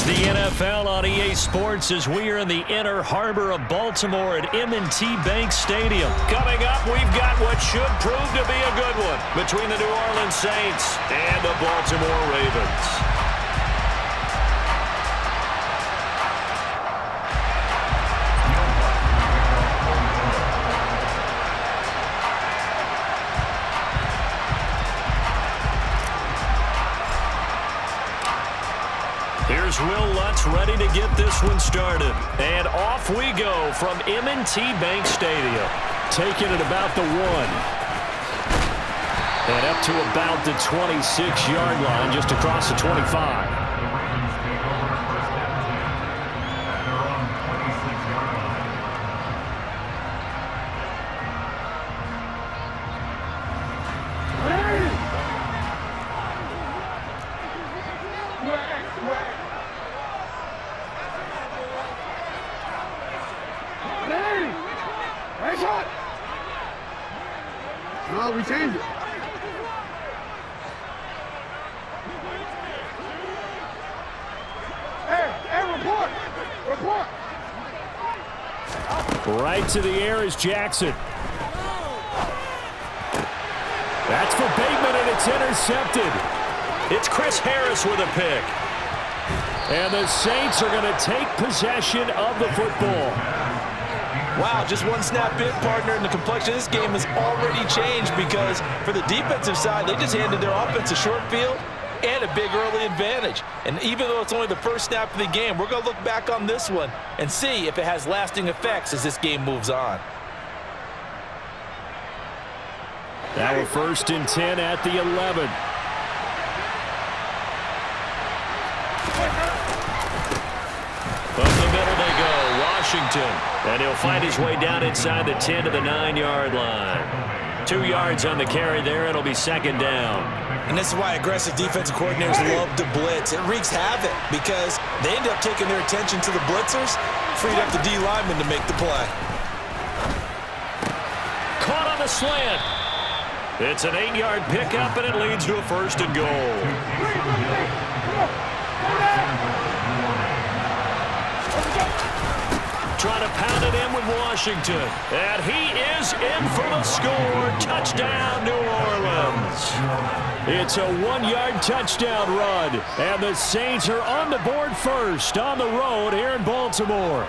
It's the NFL on EA Sports as we are in the inner harbor of Baltimore at M&T Bank Stadium. Coming up, we've got what should prove to be a good one between the New Orleans Saints and the Baltimore Ravens. Here's Will Lutz ready to get this one started. And off we go from M&T Bank Stadium. Taking it about the 1. And up to about the 26-yard line, just across the 25. No, we changed it. Hey, report. Right to the air is Jackson. That's for Bateman, and it's intercepted. It's Chris Harris with a pick. And the Saints are going to take possession of the football. Wow, just one snap in, partner, and the complexion of this game has already changed because for the defensive side, they just handed their offense a short field and a big early advantage. And even though it's only the first snap of the game, we're going to look back on this one and see if it has lasting effects as this game moves on. Now we're 1st and 10 at the 11. From the middle they go, Washington. And he'll find his way down inside the 10 to the 9-yard line. 2 yards on the carry there. It'll be 2nd down. And this is why aggressive defensive coordinators love to blitz. It wreaks havoc because they end up taking their attention to the blitzers, freed up the D lineman to make the play. Caught on the slant. It's an 8-yard pickup, and it leads to a 1st and goal. Trying to pound it in with Washington. And he is in for the score. Touchdown, New Orleans. It's a 1-yard touchdown run. And the Saints are on the board first on the road here in Baltimore.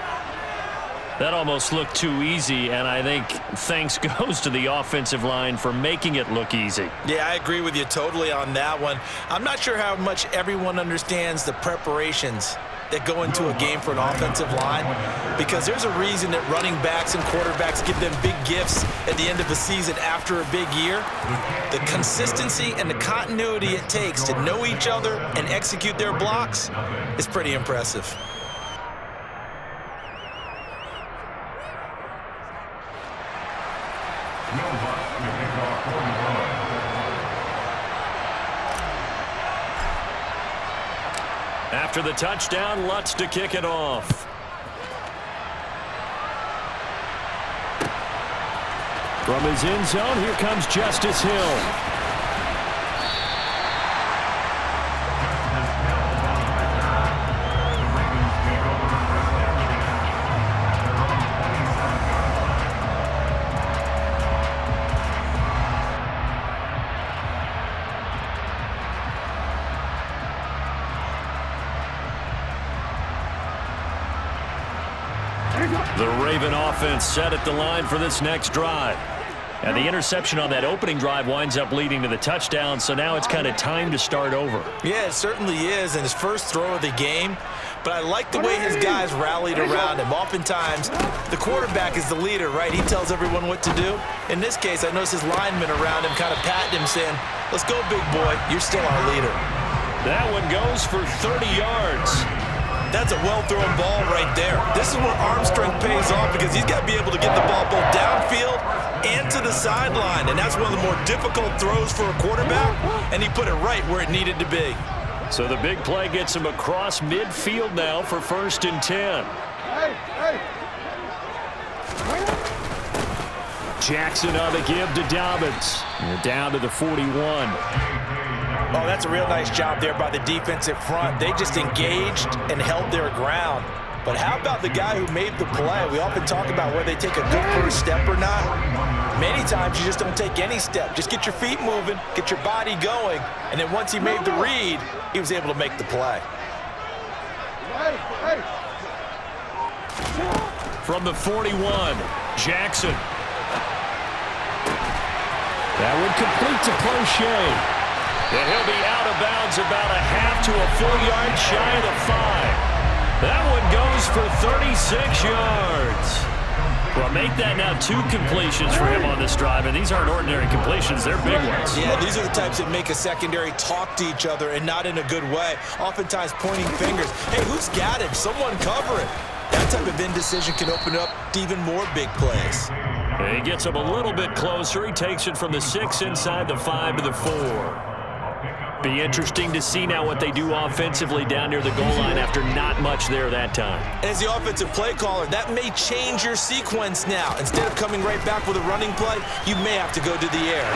That almost looked too easy, and I think thanks goes to the offensive line for making it look easy. Yeah, I agree with you totally on that one. I'm not sure how much everyone understands the preparations that go into a game for an offensive line, because there's a reason that running backs and quarterbacks give them big gifts at the end of a season after a big year. The consistency and the continuity it takes to know each other and execute their blocks is pretty impressive. After the touchdown, Lutz to kick it off. From his end zone, here comes Justice Hill. The Raven offense set at the line for this next drive. And the interception on that opening drive winds up leading to the touchdown, so now it's kind of time to start over. Yeah, it certainly is, and his first throw of the game. But I like the way his guys rallied around him. Oftentimes, the quarterback is the leader, right? He tells everyone what to do. In this case, I noticed his linemen around him kind of patting him, saying, "Let's go, big boy. You're still our leader." That one goes for 30 yards. That's a well-thrown ball right there. This is where arm strength pays off because he's got to be able to get the ball both downfield and to the sideline. And that's one of the more difficult throws for a quarterback, and he put it right where it needed to be. So the big play gets him across midfield now for 1st and 10. Jackson on the give to Dobbins. You're down to the 41. Oh, that's a real nice job there by the defensive front. They just engaged and held their ground. But how about the guy who made the play? We often talk about whether they take a good first step or not. Many times you just don't take any step. Just get your feet moving, get your body going, and then once he made the read, he was able to make the play. From the 41, Jackson. That would complete to Crochet. And he'll be out of bounds about a half to a full yard shy of the 5. That one goes for 36 yards. Well, make that now 2 completions for him on this drive, and these aren't ordinary completions. They're big ones. Yeah, these are the types that make a secondary talk to each other and not in a good way. Oftentimes pointing fingers. Hey, who's got him? Someone cover it. That type of indecision can open up to even more big plays. He gets him a little bit closer. He takes it from the 6 inside the 5 to the 4. Be interesting to see now what they do offensively down near the goal line after not much there that time. As the offensive play caller, that may change your sequence now. Instead of coming right back with a running play, you may have to go to the air.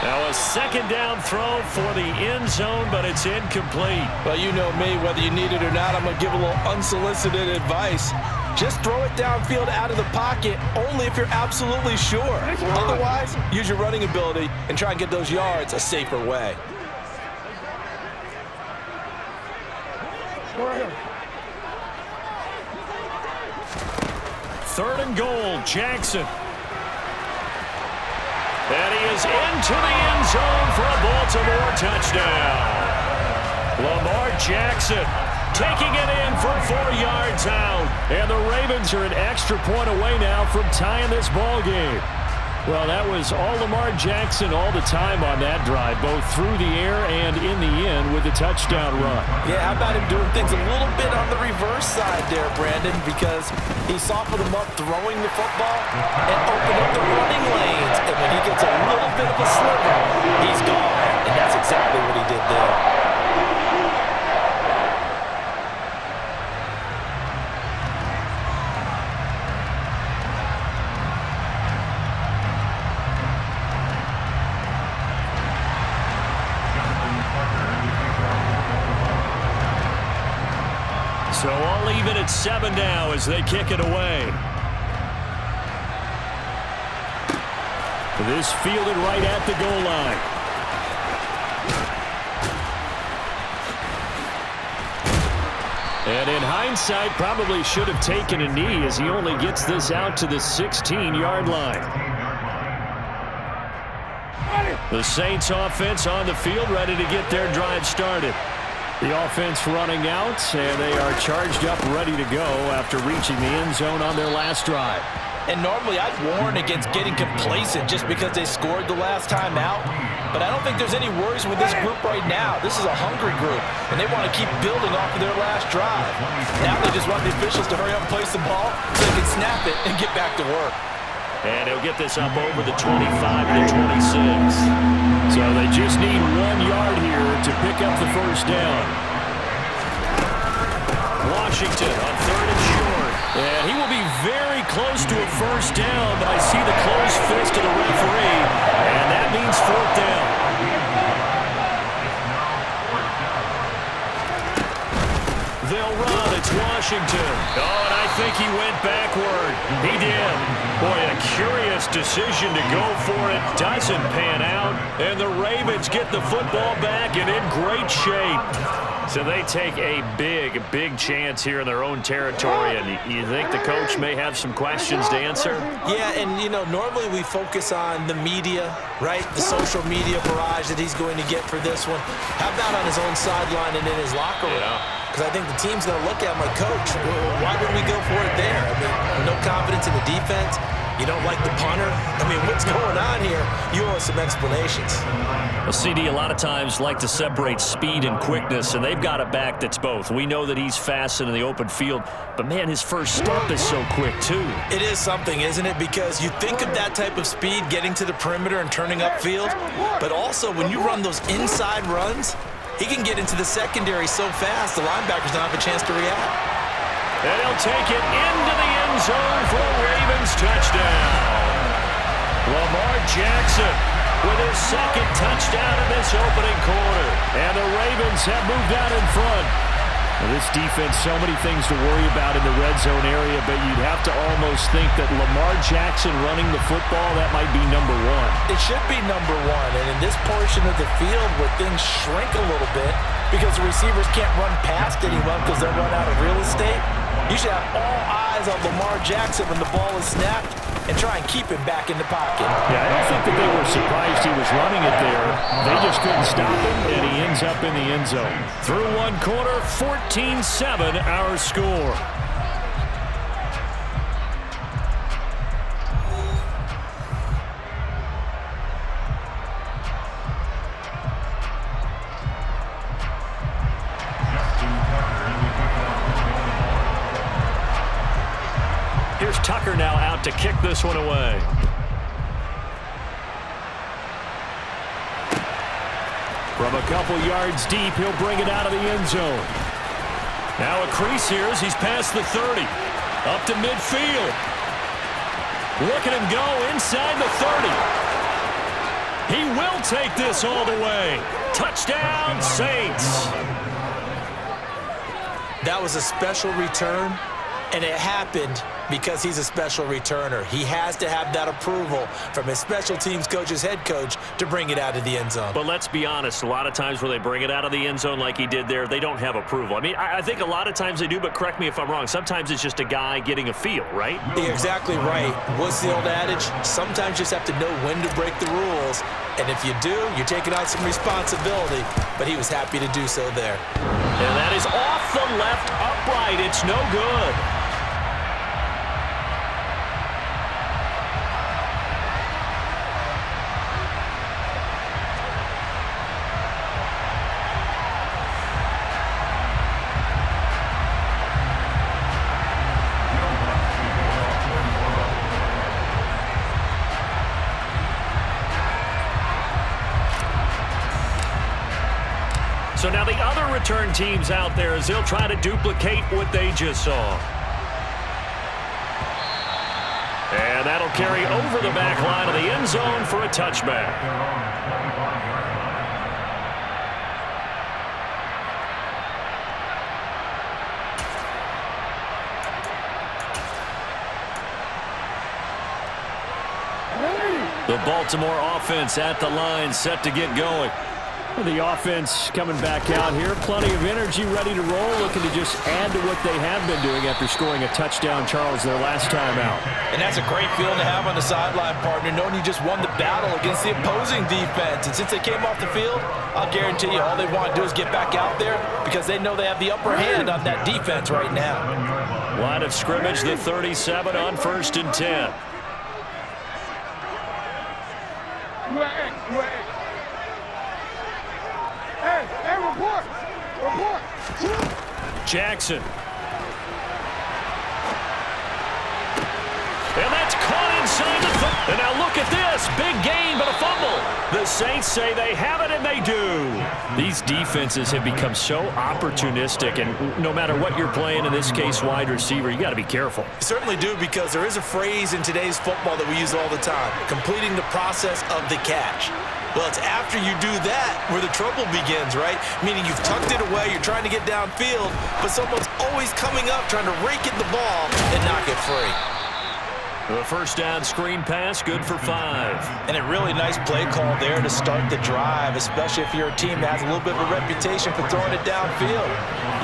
Now a second down throw for the end zone, but it's incomplete. Well, you know me, whether you need it or not, I'm going to give a little unsolicited advice. Just throw it downfield out of the pocket only if you're absolutely sure. Otherwise, use your running ability and try and get those yards a safer way. Third and goal, Jackson. And he is into the end zone for a Baltimore touchdown. Lamar Jackson taking it in for 4 yards out. And the Ravens are an extra point away now from tying this ball game. Well, that was all Lamar Jackson all the time on that drive, both through the air and in the end with a touchdown run. Yeah, how about him doing things a little bit on the reverse side there, Brandon, because he softened him up throwing the football and opened up the running lanes. And when he gets a little bit of a sliver, he's gone. And that's exactly what he did there. So all even at 7 now as they kick it away. This fielded right at the goal line. And in hindsight, probably should have taken a knee as he only gets this out to the 16-yard line. The Saints offense on the field ready to get their drive started. The offense running out, and they are charged up, ready to go after reaching the end zone on their last drive. And normally I'd warn against getting complacent just because they scored the last time out. But I don't think there's any worries with this group right now. This is a hungry group, and they want to keep building off of their last drive. Now they just want the officials to hurry up and place the ball so they can snap it and get back to work. And he'll get this up over the 25 to the 26. So they just need 1 yard here to pick up the first down. Washington on 3rd and short. And he will be very close to a first down, but I see the closed fist of the referee, and that means 4th down. They'll run. It's Washington. Oh, and I think he went backward. He did. Boy, a curious decision to go for it. Doesn't pan out. And the Ravens get the football back and in great shape. So they take a big, big chance here in their own territory. And you think the coach may have some questions to answer? Yeah, and, you know, normally we focus on the media, right? The social media barrage that he's going to get for this one. How about on his own sideline and in his locker room? Because I think the team's going to look at him like, Coach, why would we go for it there? I mean, no confidence in the defense. You don't like the punter? I mean, what's going on here? You owe us some explanations. Well, CD a lot of times like to separate speed and quickness, and they've got a back that's both. We know that he's fast in the open field, but, man, his first step is so quick, too. It is something, isn't it? Because you think of that type of speed getting to the perimeter and turning upfield, but also when you run those inside runs, he can get into the secondary so fast the linebackers don't have a chance to react. And he'll take it into the end zone for a Ravens touchdown. Lamar Jackson with his second touchdown in this opening quarter. And the Ravens have moved out in front. Well, this defense, so many things to worry about in the red zone area, but you'd have to almost think that Lamar Jackson running the football, that might be number one. It should be number one, and in this portion of the field where things shrink a little bit because the receivers can't run past anyone because they'll run out of real estate, you should have all eyes on Lamar Jackson when the ball is snapped and try and keep him back in the pocket. Yeah, I don't think that they were surprised he was running it there. They just couldn't stop him, and he ends up in the end zone. Through one quarter, 14-7 our score. Here's Tucker now out to kick this one away. From a couple yards deep, he'll bring it out of the end zone. Now a crease here as he's past the 30. Up to midfield. Look at him go inside the 30. He will take this all the way. Touchdown, Saints. That was a special return, and it happened because he's a special returner. He has to have that approval from his special teams coach's head coach to bring it out of the end zone. But let's be honest, a lot of times where they bring it out of the end zone like he did there, they don't have approval. I mean, I think a lot of times they do, but correct me if I'm wrong. Sometimes it's just a guy getting a feel, right? You're exactly right. What's the old adage? Sometimes you just have to know when to break the rules, and if you do, you're taking on some responsibility, but he was happy to do so there. And that is off the left upright. It's no good. So now the other return teams out there as they'll try to duplicate what they just saw. And that'll carry over the back line of the end zone for a touchback. The Baltimore offense at the line, set to get going. The offense coming back out here. Plenty of energy, ready to roll, looking to just add to what they have been doing after scoring a touchdown, Charles, their last time out. And that's a great feeling to have on the sideline, partner, knowing you just won the battle against the opposing defense. And since they came off the field, I'll guarantee you all they want to do is get back out there because they know they have the upper hand on that defense right now. Line of scrimmage, the 37 on 1st and 10. Hey, report! Report! Jackson. And that's caught inside the and now look at this. Big gain, but a fumble. The Saints say they have it, and they do. These defenses have become so opportunistic, and no matter what you're playing, in this case wide receiver, you got to be careful. You certainly do, because there is a phrase in today's football that we use all the time, completing the process of the catch. Well, it's after you do that where the trouble begins, right? Meaning you've tucked it away, you're trying to get downfield, but someone's always coming up trying to rake at the ball and knock it free. The first down screen pass, good for 5. And a really nice play call there to start the drive, especially if you're a team that has a little bit of a reputation for throwing it downfield.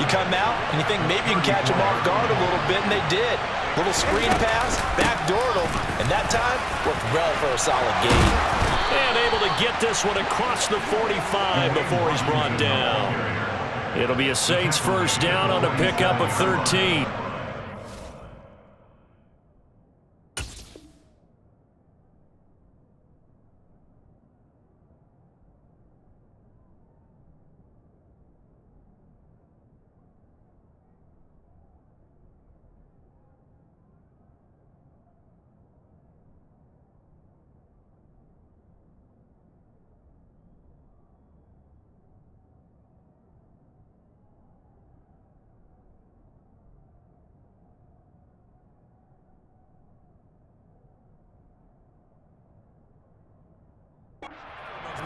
You come out and you think maybe you can catch them off guard a little bit, and they did. Little screen pass, backdoored them, and that time worked well for a solid gain. And able to get this one across the 45 before he's brought down. It'll be a Saints first down on a pickup of 13.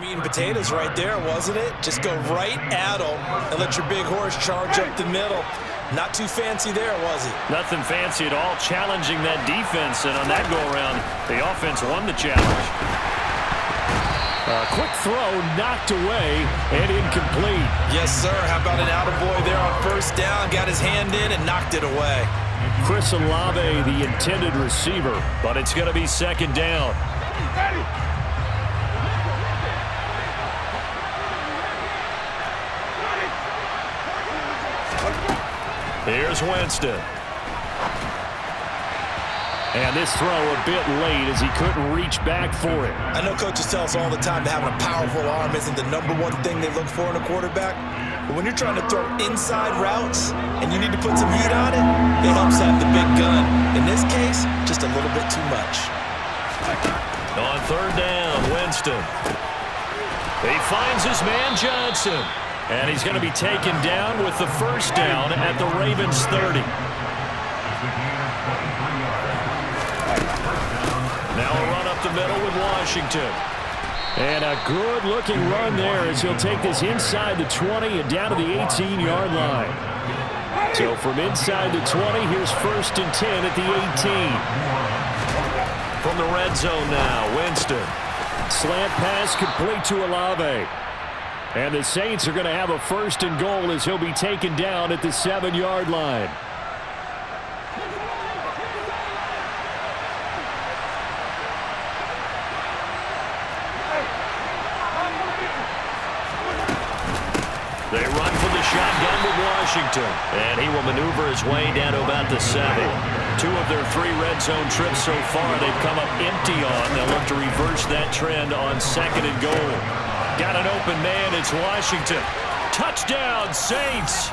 Meat and potatoes right there, wasn't it? Just go right at them and let your big horse charge up the middle. Not too fancy there, was it? Nothing fancy at all, challenging that defense, and on that go-around, the offense won the challenge. A quick throw knocked away and incomplete. Yes, sir. How about an attaboy there on first down? Got his hand in and knocked it away. Chris Olave, the intended receiver, but it's going to be second down. Here's Winston. And this throw a bit late as he couldn't reach back for it. I know coaches tell us all the time that having a powerful arm isn't the #1 thing they look for in a quarterback. But when you're trying to throw inside routes and you need to put some heat on it, it helps have the big gun. In this case, just a little bit too much. On third down, Winston. He finds his man Johnson. And he's going to be taken down with the first down at the Ravens 30. Now a run up the middle with Washington. And a good-looking run there as he'll take this inside the 20 and down to the 18-yard line. So from inside the 20, here's first and 10 at the 18. From the red zone now, Winston. Slant pass complete to Olave. And the Saints are going to have a first and goal as he'll be taken down at the 7-yard line. They run for the shotgun with Washington. And he will maneuver his way down to about the 7. 2 of their 3 red zone trips so far they've come up empty on. They'll look to reverse that trend on second and goal. Got an open man. It's Washington. Touchdown, Saints.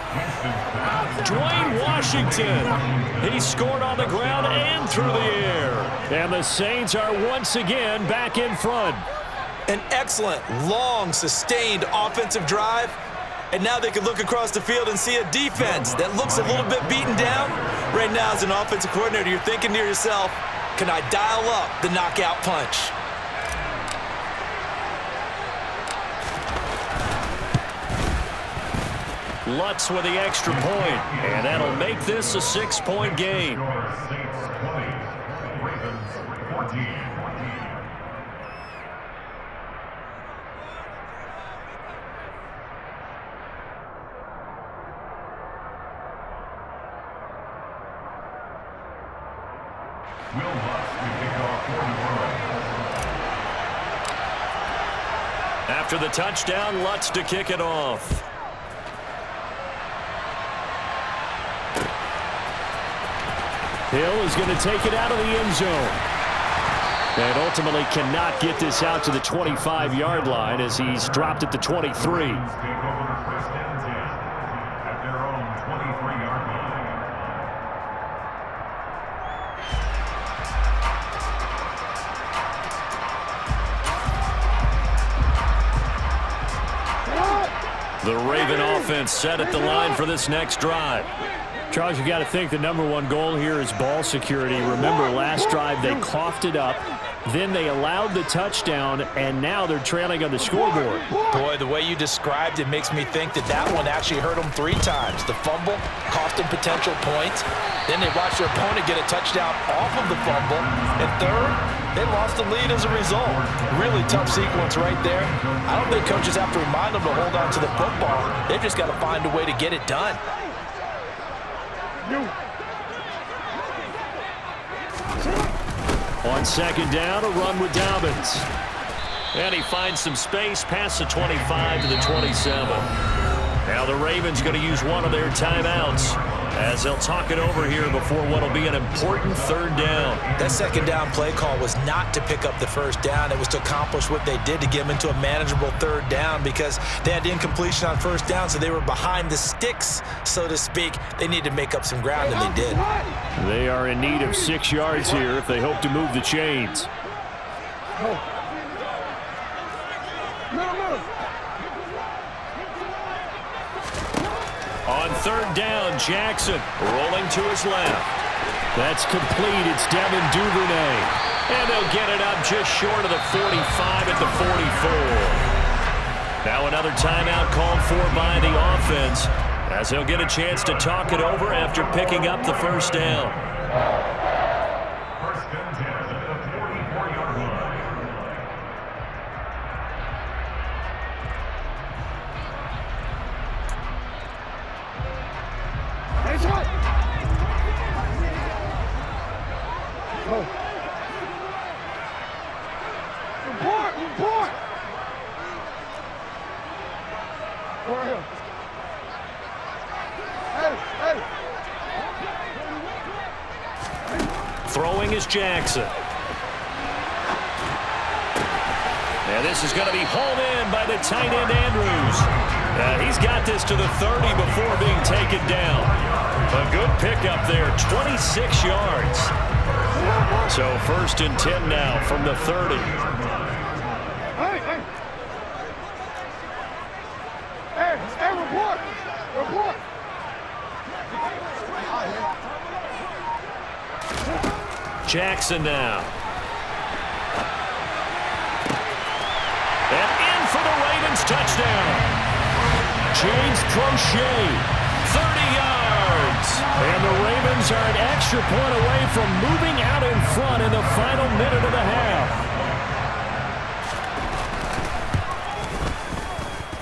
Dwayne Washington. He scored on the ground and through the air. And the Saints are once again back in front. An excellent, long, sustained offensive drive. And now they can look across the field and see a defense that looks a little bit beaten down. Right now, as an offensive coordinator, you're thinking to yourself, can I dial up the knockout punch? Lutz with the extra point, and that'll make this a 6-point game. After the touchdown, Lutz to kick it off. Hill is going to take it out of the end zone. And ultimately cannot get this out to the 25-yard line as he's dropped at the 23. The Raven offense set at the line for this next drive. Charles, you got to think the #1 goal here is ball security. Remember, last drive they coughed it up, then they allowed the touchdown, and now they're trailing on the scoreboard. Boy, the way you described it makes me think that that one actually hurt them 3 times. The fumble cost them potential points. Then they watched their opponent get a touchdown off of the fumble. And third, they lost the lead as a result. Really tough sequence right there. I don't think coaches have to remind them to hold on to the football. They've just got to find a way to get it done. On second down, a run with Dobbins. And he finds some space past the 25 to the 27. Now the Ravens going to use one of their timeouts as they'll talk it over here before what will be an important third down. That second down play call was not to pick up the first down. It was to accomplish what they did to get them into a manageable third down because they had incompletion on first down, so they were behind the sticks, so to speak. They needed to make up some ground, and they did. They are in need of 6 yards here if they hope to move the chains. On third down, Jackson rolling to his left. That's complete. It's Devin Duvernay. And they'll get it up just short of the 45 at the 44. Now another timeout called for by the offense, as they'll get a chance to talk it over after picking up the first down. First and 10 at the 44-yard line. Nice one. Go. Report, report. Go right here. Hey. Throwing is Jackson. And this is going to be hauled in by the tight end Andrews. He's got this to the 30 before being taken down. A good pickup there, 26 yards. So first and 10 now from the 30. Hey, report. Report. Jackson now. And in for the Ravens touchdown. James Prochet, 30 yards. And the Ravens are an extra point away from moving out in front in the final minute of the half.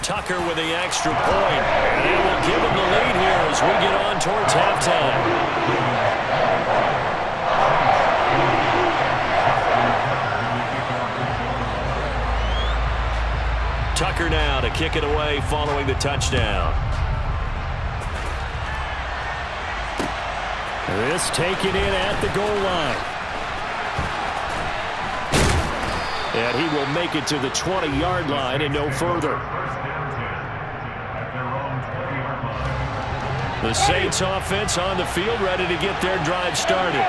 Tucker with the extra point. And it will give him the lead here as we get on towards halftime. Tucker now to kick it away following the touchdown. This taken in at the goal line. And he will make it to the 20-yard line and no further. The Saints offense on the field ready to get their drive started.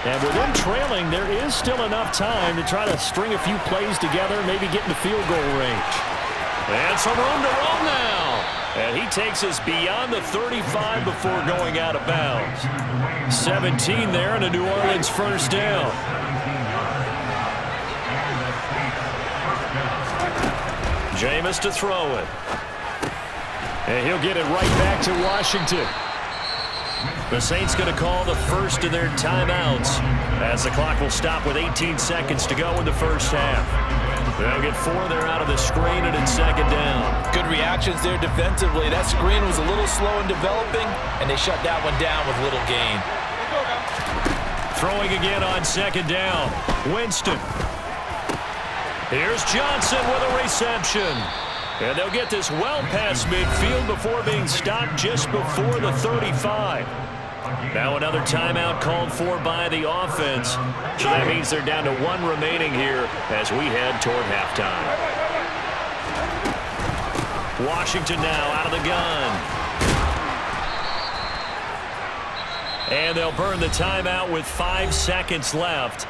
And with them trailing, there is still enough time to try to string a few plays together, maybe get in the field goal range. And some room to roll now. And he takes us beyond the 35 before going out of bounds. 17 there and a New Orleans first down. Jameis to throw it. And he'll get it right back to Washington. The Saints going to call the first of their timeouts as the clock will stop with 18 seconds to go in the first half. They'll get 4 there out of the screen, and it's second down. Good reactions there defensively. That screen was a little slow in developing, and they shut that one down with little gain. Throwing again on second down. Winston. Here's Johnson with a reception. And they'll get this well past midfield before being stopped just before the 35. Now another timeout called for by the offense. So that means they're down to 1 remaining here as we head toward halftime. Washington now out of the gun. And they'll burn the timeout with 5 seconds left.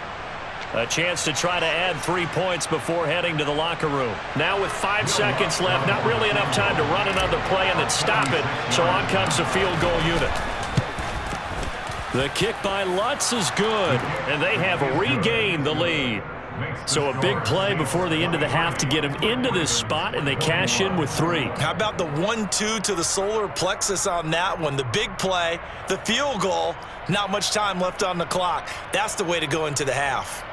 A chance to try to add 3 points before heading to the locker room. Now with 5 seconds left, not really enough time to run another play and then stop it. So on comes the field goal unit. The kick by Lutz is good, and they have regained the lead. So a big play before the end of the half to get them into this spot, and they cash in with 3. How about the 1-2 to the solar plexus on that one? The big play, the field goal, not much time left on the clock. That's the way to go into the half.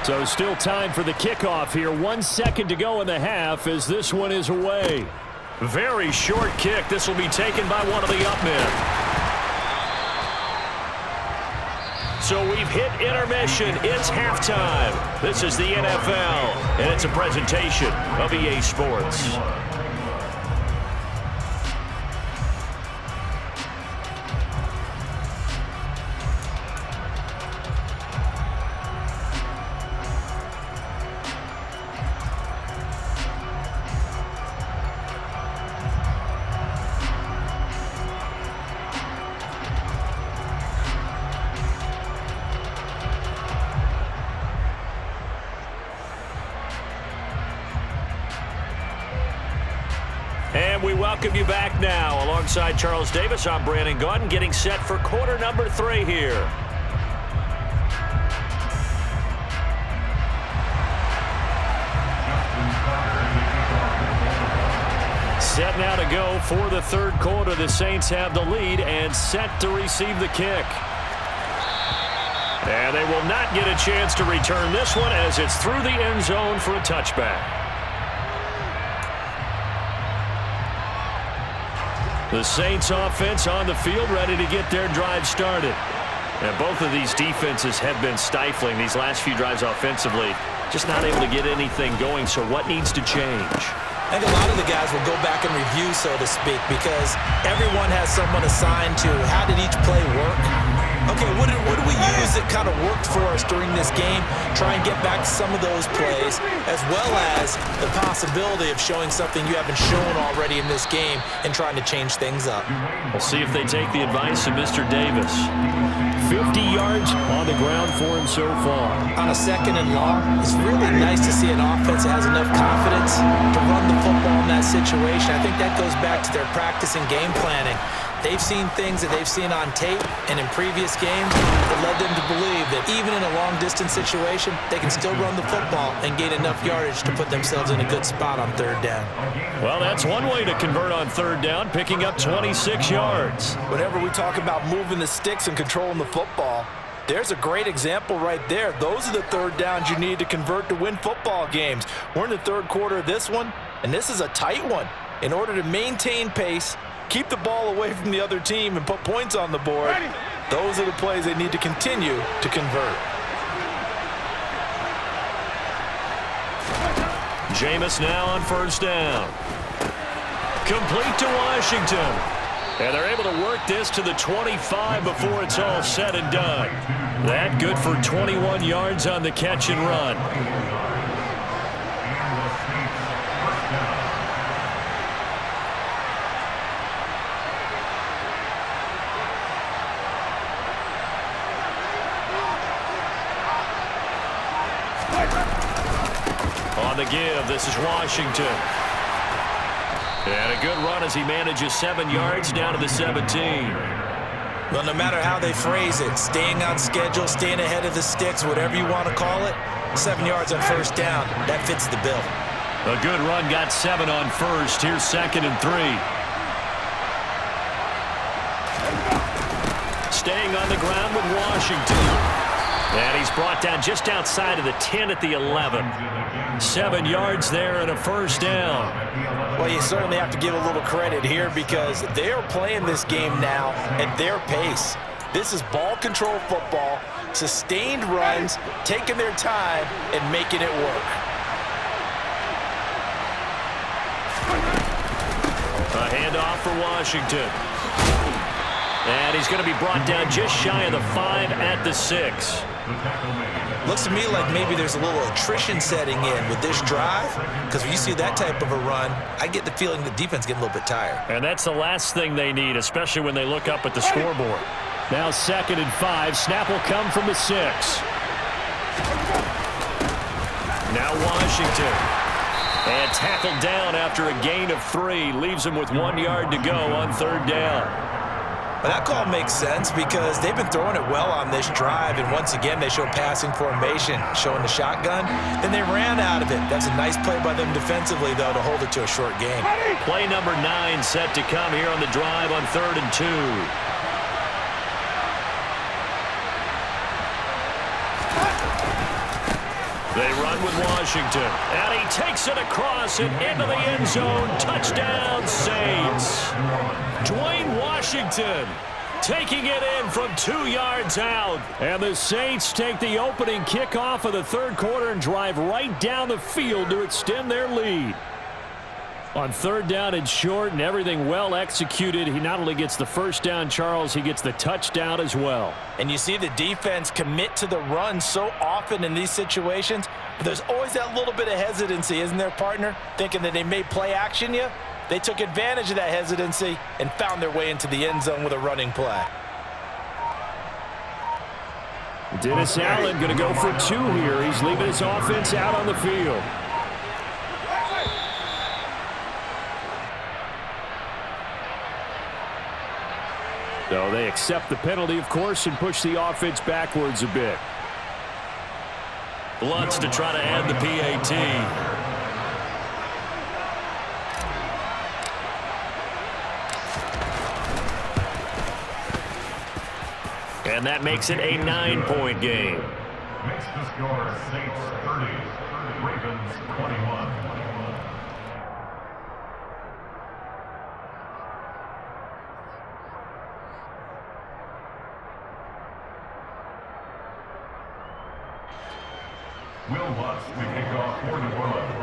So still time for the kickoff here. 1 second to go in the half as this one is away. Very short kick. This will be taken by one of the up men. So we've hit intermission. It's halftime. This is the NFL, and it's a presentation of EA Sports. we welcome you back now. Alongside Charles Davis, I'm Brandon Gaudin, getting set for quarter number 3 here. Set now to go for the third quarter. The Saints have the lead and set to receive the kick. And they will not get a chance to return this one as it's through the end zone for a touchback. The Saints offense on the field, ready to get their drive started. And both of these defenses have been stifling these last few drives offensively. Just not able to get anything going, so what needs to change? I think a lot of the guys will go back and review, so to speak, because everyone has someone assigned to how did each play work. Okay, what did we use that kind of worked for us during this game? Try and get back to some of those plays, as well as the possibility of showing something you haven't shown already in this game and trying to change things up. We'll see if they take the advice of Mr. Davis. 50 yards on the ground for him so far. On a 2nd and long, it's really nice to see an offense that has enough confidence to run the football in that situation. I think that goes back to their practice and game planning. They've seen things that they've seen on tape and in previous games that led them to believe that even in a long-distance situation, they can still run the football and gain enough yardage to put themselves in a good spot on 3rd down. Well, that's one way to convert on 3rd down, picking up 26 yards. Whenever we talk about moving the sticks and controlling the football, there's a great example right there. Those are the 3rd downs you need to convert to win football games. We're in the 3rd quarter of this one, and this is a tight one. In order to maintain pace, keep the ball away from the other team and put points on the board, those are the plays they need to continue to convert. Jameis now on 1st down. Complete to Washington. And they're able to work this to the 25 before it's all said and done. That good for 21 yards on the catch and run. On the give, this is Washington. And a good run as he manages 7 yards down to the 17. Well, no matter how they phrase it, staying on schedule, staying ahead of the sticks, whatever you want to call it, 7 yards on 1st down, that fits the bill. A good run, got 7 on 1st. Here's 2nd and 3. Staying on the ground with Washington. And he's brought down just outside of the 10 at the 11. 7 yards there and a 1st down. Well, you certainly have to give a little credit here because they are playing this game now at their pace. This is ball control football, sustained runs, taking their time and making it work. A handoff for Washington. And he's going to be brought down just shy of the 5 at the 6. Looks to me like maybe there's a little attrition setting in with this drive, because when you see that type of a run, I get the feeling the defense getting a little bit tired. And that's the last thing they need, especially when they look up at the scoreboard. Now 2nd and 5. Snap will come from the 6. Now Washington. And tackled down after a gain of 3. Leaves him with 1 yard to go on 3rd down. But that call makes sense because they've been throwing it well on this drive, and once again they show passing formation, showing the shotgun. Then they ran out of it. That's a nice play by them defensively, though, to hold it to a short game. Play number 9 set to come here on the drive on 3rd and 2. They run with Washington, and he takes it across and into the end zone. Touchdown, Saints. Dwayne Washington taking it in from 2 yards out. And the Saints take the opening kickoff of the 3rd quarter and drive right down the field to extend their lead. On 3rd down and short and everything well executed, he not only gets the 1st down, Charles, he gets the touchdown as well. And you see the defense commit to the run so often in these situations, but there's always that little bit of hesitancy, isn't there, partner? Thinking that they may play action you. They took advantage of that hesitancy and found their way into the end zone with a running play. Dennis Allen going to go for 2 here. He's leaving his offense out on the field. So they accept the penalty, of course, and push the offense backwards a bit. Lutz to try to add the PAT. And that makes it a 9-point game. Makes the score Saints 30, Ravens 21. Will Lutz to kick off for New Orleans.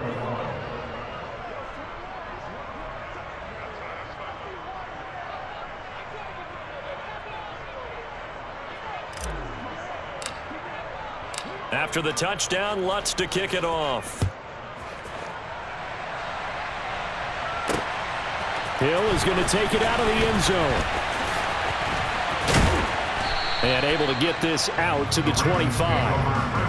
After the touchdown, Lutz to kick it off. Hill is going to take it out of the end zone. And able to get this out to the 25.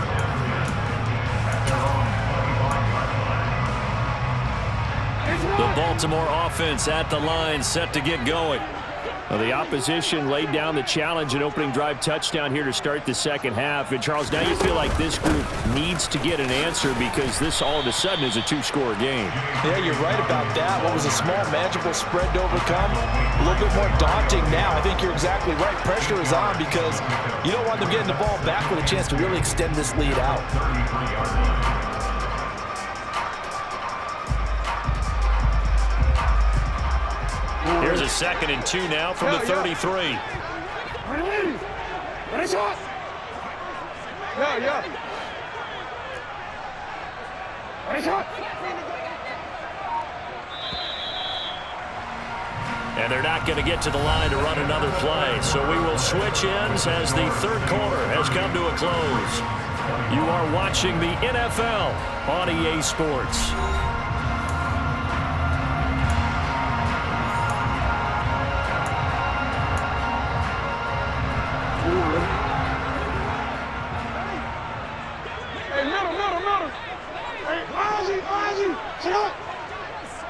The Baltimore offense at the line, set to get going. Well, the opposition laid down the challenge, an opening drive touchdown here to start the second half. And, Charles, now you feel like this group needs to get an answer because this all of a sudden is a two-score game. Yeah, you're right about that. What was a small, manageable spread to overcome, a little bit more daunting now. I think you're exactly right. Pressure is on because you don't want them getting the ball back with a chance to really extend this lead out. Here's a 2nd and 2 now from the 33. Ready shot. Yeah. Ready shot. And they're not going to get to the line to run another play. So we will switch ends as the third quarter has come to a close. You are watching the NFL on EA Sports.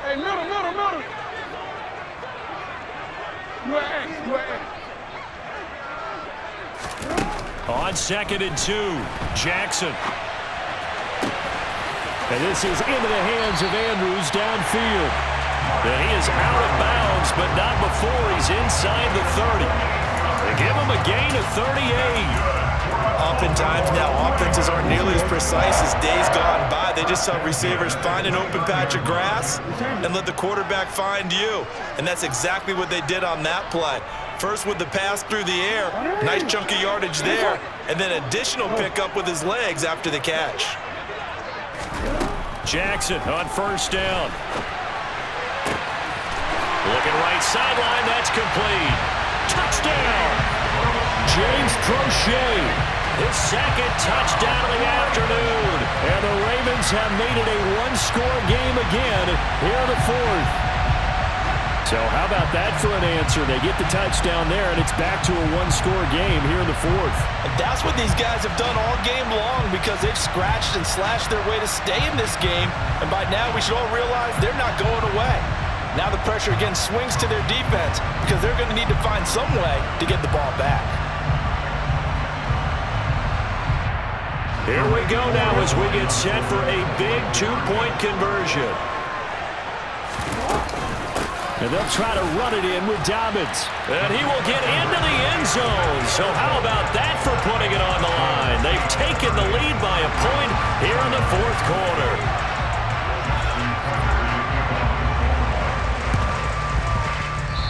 Hey, middle. On 2nd and 2, Jackson. And this is into the hands of Andrews downfield. And he is out of bounds, but not before he's inside the 30. They give him a gain of 38. Oftentimes now offenses aren't nearly as precise as days gone by. They just have receivers find an open patch of grass and let the quarterback find you. And that's exactly what they did on that play. First with the pass through the air, nice chunk of yardage there, and then additional pickup with his legs after the catch. Jackson on 1st down. Looking right sideline, that's complete. Touchdown! James Prochet, his 2nd touchdown of the afternoon. And the Ravens have made it a one-score game again here in the 4th. So how about that for an answer? They get the touchdown there, and it's back to a one-score game here in the 4th. And that's what these guys have done all game long because they've scratched and slashed their way to stay in this game. And by now, we should all realize they're not going away. Now the pressure again swings to their defense because they're going to need to find some way to get the ball back. Here we go now as we get set for a big two-point conversion. And they'll try to run it in with Dobbins. And he will get into the end zone. So how about that for putting it on the line? They've taken the lead by a point here in the 4th quarter.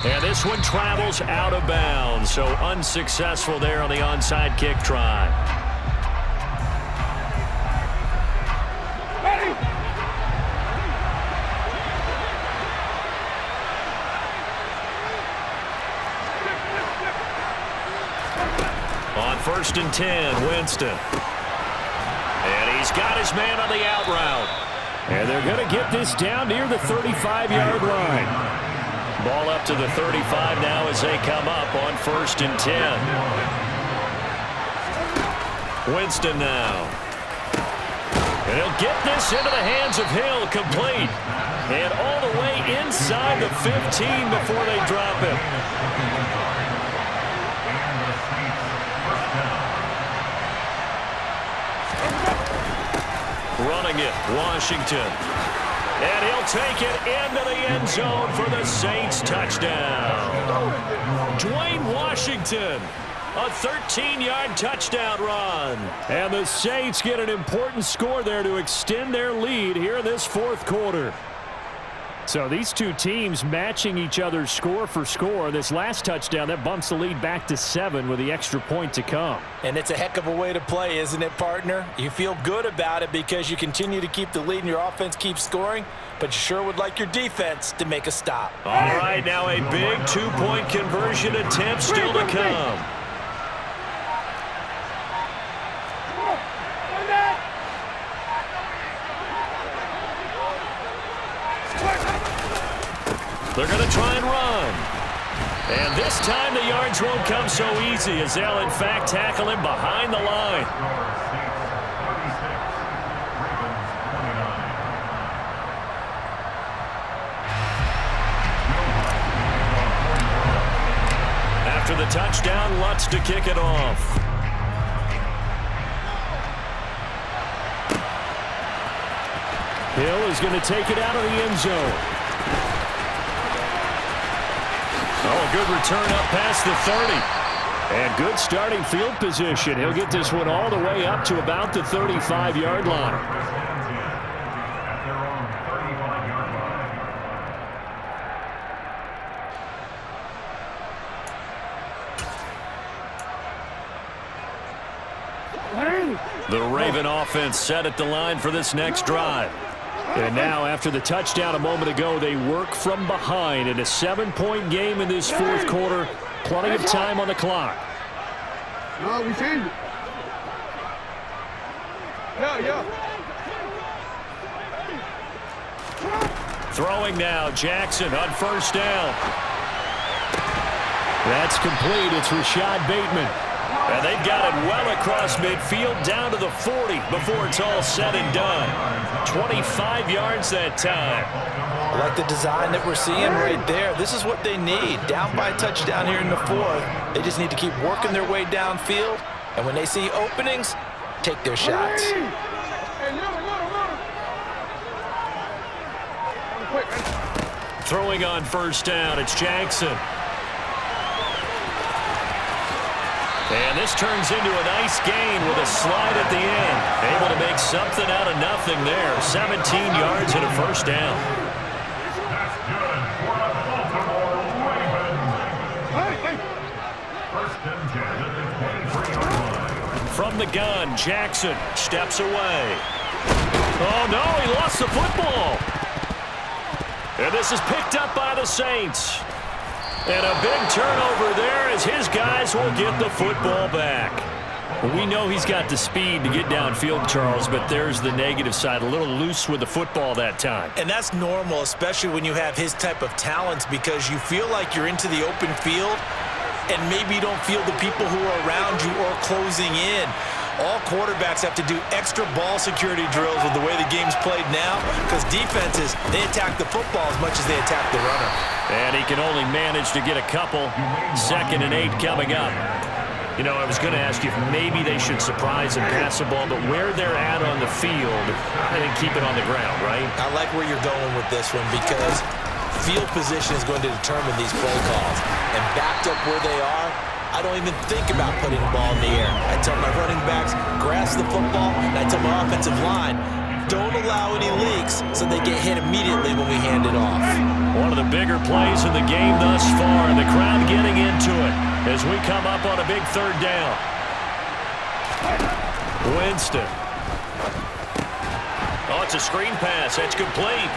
And this one travels out of bounds. So unsuccessful there on the onside kick try. On 1st and 10, Winston. And he's got his man on the out route. And they're going to get this down near the 35-yard line. Ball up to the 35 now as they come up on 1st and 10. Winston now. And he'll get this into the hands of Hill, complete. And all the way inside the 15 before they drop him. Running it, Washington. And he'll take it into the end zone for the Saints touchdown. Dwayne Washington, a 13-yard touchdown run. And the Saints get an important score there to extend their lead here in this fourth quarter. So these two teams matching each other's score for score. This last touchdown, that bumps the lead back to 7 with the extra point to come. And it's a heck of a way to play, isn't it, partner? You feel good about it because you continue to keep the lead and your offense keeps scoring, but you sure would like your defense to make a stop. All right, now a big 2-point conversion attempt still to come. They're going to try and run. And this time the yards won't come so easy as they'll, in fact, tackle him behind the line. After the touchdown, Lutz to kick it off. Hill is going to take it out of the end zone. Oh, a good return up past the 30. And good starting field position. He'll get this one all the way up to about the 35-yard line. The Raven offense set at the line for this next drive. And now, after the touchdown a moment ago, they work from behind in a 7-point game in this fourth quarter. Plenty of time on the clock. No, we changed it. Yeah. Throwing now, Jackson on first down. That's complete. It's Rashad Bateman. And they've got it well across midfield down to the 40 before it's all said and done. 25 yards that time. I like the design that we're seeing right there. This is what they need. Down by a touchdown here in the fourth. They just need to keep working their way downfield. And when they see openings, take their shots. Throwing on first down, it's Jackson. And this turns into a nice gain with a slide at the end. Able to make something out of nothing there. 17 yards and a first down. That's good for the Baltimore Ravens. First and 10 at the 23-yard line. From the gun, Jackson steps away. Oh, no, he lost the football. And this is picked up by the Saints. And a big turnover there as his guys will get the football back. Well, we know he's got the speed to get downfield, Charles, but there's the negative side. A little loose with the football that time. And that's normal, especially when you have his type of talents, because you feel like you're into the open field and maybe you don't feel the people who are around you or closing in. All quarterbacks have to do extra ball security drills with the way the game's played now, because defenses, they attack the football as much as they attack the runner. And he can only manage to get a couple. 2nd and 8 coming up. You know, I was going to ask you if maybe they should surprise and pass the ball, but where they're at on the field, I think keep it on the ground, right? I like where you're going with this one, because field position is going to determine these play calls. And backed up where they are, I don't even think about putting the ball in the air. I tell my running backs, grasp the football, and I tell my offensive line, don't allow any leaks so they get hit immediately when we hand it off. One of the bigger plays in the game thus far, and the crowd getting into it as we come up on a big 3rd down. Winston. Oh, it's a screen pass. That's complete.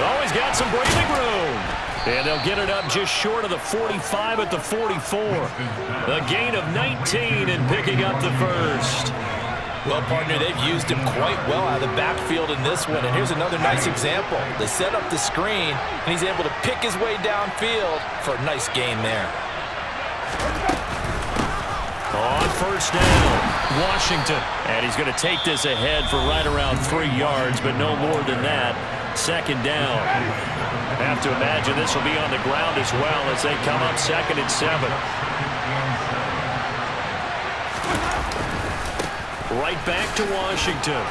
Oh, he's got some breathing room. And they'll get it up just short of the 45 at the 44. A gain of 19 and picking up the first. Well, partner, they've used him quite well out of the backfield in this one. And here's another nice example. They set up the screen, and he's able to pick his way downfield for a nice gain there. On first down, Washington. And he's going to take this ahead for right around 3 yards, but no more than that. 2nd down. I have to imagine this will be on the ground as well as they come up 2nd and 7. Right back to Washington.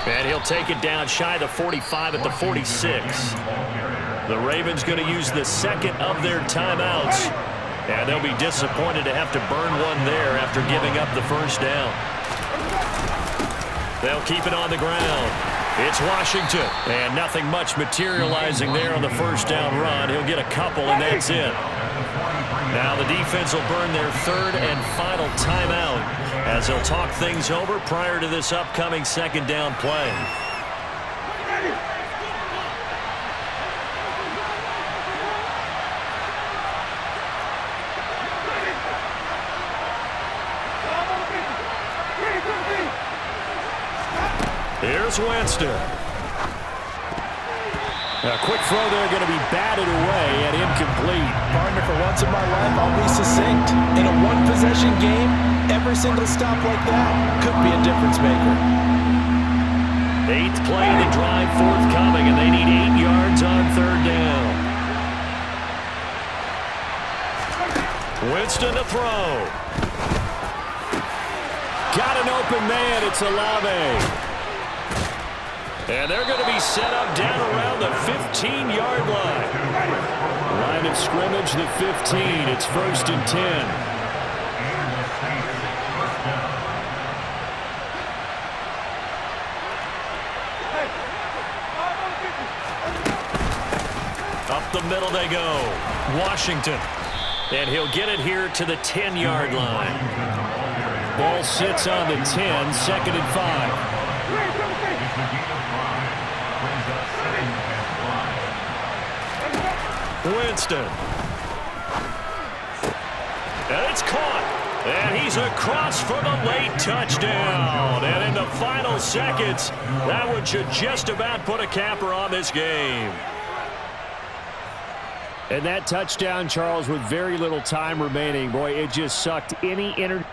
And he'll take it down shy of the 45 at the 46. The Ravens going to use the second of their timeouts. And they'll be disappointed to have to burn one there after giving up the first down. They'll keep it on the ground. It's Washington. And nothing much materializing there on the first down run. He'll get a couple, and that's it. Now the defense will burn their third and final timeout as they'll talk things over prior to this upcoming second down play. Here's Winston. A quick throw there going to be batted away and incomplete. Partner, for once in my life, I'll be succinct. In a one-possession game, every single stop like that could be a difference maker. 8th play of the drive forthcoming, and they need 8 yards on third down. Winston to throw. Got an open man. It's Olave. And they're going to be set up down around the 15-yard line. Line of scrimmage, the 15. It's 1st and 10. Up the middle they go. Washington. And he'll get it here to the 10-yard line. Ball sits on the 10, 2nd and 5. Winston. And it's caught. And he's across for the late touchdown. And in the final seconds, that one should just about put a capper on this game. And that touchdown, Charles, with very little time remaining, boy, it just sucked any energy.